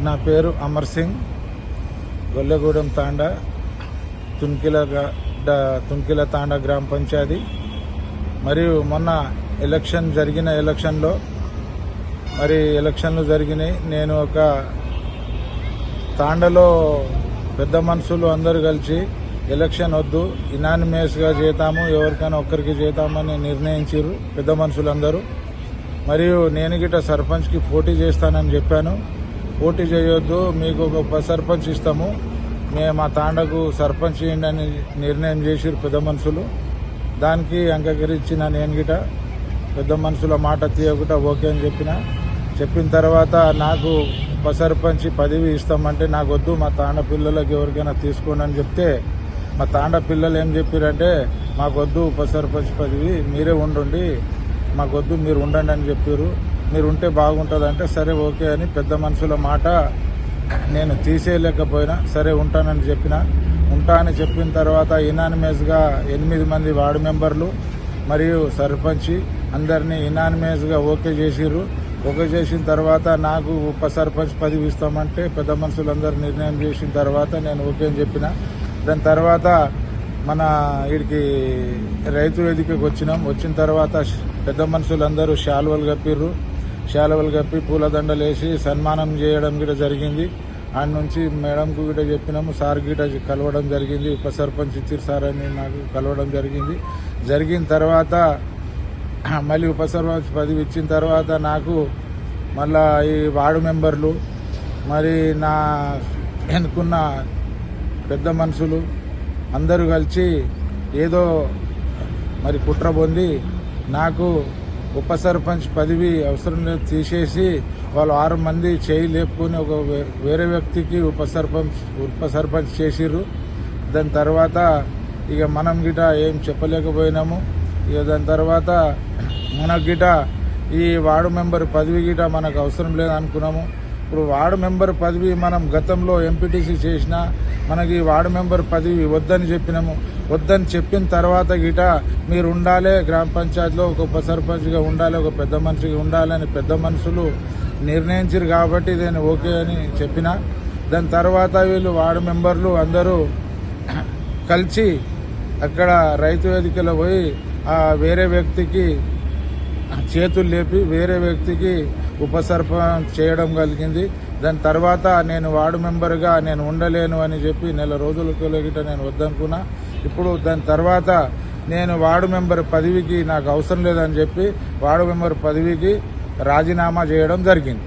నా పేరు అమర్ సింగ్, గొల్లగూడెం తాండా, తుంకిల తాండా గ్రామ పంచాయతీ. మరియు మొన్న ఎలక్షన్లు జరిగినాయి. నేను ఒక తాండలో పెద్ద మనుషులు అందరూ కలిసి ఎలక్షన్ వద్దు, ఇనానిమేస్గా చేద్దాము, ఎవరికైనా ఒక్కరికి చేద్దామని నిర్ణయించారు పెద్ద మనుషులందరూ. మరియు నేను గిట్ట సర్పంచ్కి పోటీ చేస్తానని చెప్పాను. పోటీ చేయొద్దు, మీకు ఒక ఉప సర్పంచ్ ఇస్తాము, మేము మా తాండకు సర్పంచ్ చేయండి అని నిర్ణయం చేసిరు పెద్ద మనుషులు. దానికి అంగీకరించిన నేను గిట పెద్ద మనుషుల మాట తీయకుండా ఓకే అని చెప్పిన తర్వాత నాకు ఉప సర్పంచ్ పదవి ఇస్తామంటే నాకు వద్దు, మా తాండ పిల్లలకి ఎవరికైనా తీసుకోండి అని చెప్తే మా తాండ పిల్లలు ఏం చెప్పారంటే మాకొద్దు ఉప సర్పంచ్ పదవి, మీరే ఉండండి, మాకొద్దు, మీరు ఉండండి అని చెప్పారు. మీరు ఉంటే బాగుంటుందంటే సరే ఓకే అని పెద్ద మనుషుల మాట నేను తీసేయలేకపోయినా సరే ఉంటానని ఉంటా అని చెప్పిన తర్వాత ఇనానిమేస్గా 8 మంది వార్డు మెంబర్లు మరియు సర్పంచ్ అందరినీ ఇనానిమేస్గా ఓకే చేసిర్రు. ఓకే చేసిన తర్వాత నాకు ఉప సర్పంచ్ పదవి ఇస్తామంటే పెద్ద మనుషులందరూ నిర్ణయం చేసిన తర్వాత నేను ఓకే అని దాని తర్వాత మన వీడికి రైతు వేదికకు వచ్చిన తర్వాత పెద్ద మనుషులందరూ శాలువలు కప్పి పూలదండలు వేసి సన్మానం చేయడం కూడా జరిగింది. ఆడ నుంచి మేడంకు కూడా చెప్పినాము, సార్ గిట కలవడం జరిగింది, ఉప సర్పంచ్ ఇచ్చిరు సార్ అని నాకు కలవడం జరిగిన తర్వాత మళ్ళీ ఉప సర్పంచ్ పదవి ఇచ్చిన తర్వాత నాకు మళ్ళా ఈ వార్డు మెంబర్లు మరి నా ఎన్నుకున్న పెద్ద మనుషులు అందరూ కలిసి ఏదో మరి కుట్ర పొంది నాకు ఉప సర్పంచ్ పదవి అవసరం లేదు తీసేసి వాళ్ళు 6 మంది చేయి లేపుకొని ఒక వేరే వ్యక్తికి ఉప సర్పంచ్ చేసిర్రు. దాని తర్వాత ఇక మనం గిట ఏం చెప్పలేకపోయినాము. ఇక దాని తర్వాత మనకు గిట ఈ వార్డు మెంబర్ పదవి గిట మనకు అవసరం లేదు అనుకున్నాము. ఇప్పుడు వార్డు మెంబర్ పదవి మనం గతంలో ఎంపీటీసీ చేసినా మనకి వార్డు మెంబర్ పదవి వద్దని చెప్పిన తర్వాత గిట మీరు ఉండాలి, గ్రామ పంచాయతీలో ఒక ఉప సర్పంచ్గా ఉండాలి, ఒక పెద్ద మనిషిగా ఉండాలని పెద్ద మనుషులు నిర్ణయించారు కాబట్టి నేను ఓకే అని దాని తర్వాత వీళ్ళు వార్డు మెంబర్లు అందరూ కలిసి అక్కడ రైతు వేదికలో పోయి వేరే వ్యక్తికి చేతులు లేపి వేరే వ్యక్తికి ఉప సర్పంచ్ చేయడం కలిగింది. దాని తర్వాత నేను వార్డు మెంబర్గా నేను ఉండలేను అని చెప్పి నెల రోజుల గిట నేను వద్దనుకున్నా. ఇప్పుడు దాని తర్వాత నేను వార్డు మెంబర్ పదవికి నాకు అవసరం లేదని చెప్పి వార్డు మెంబర్ పదవికి రాజీనామా చేయడం జరిగింది.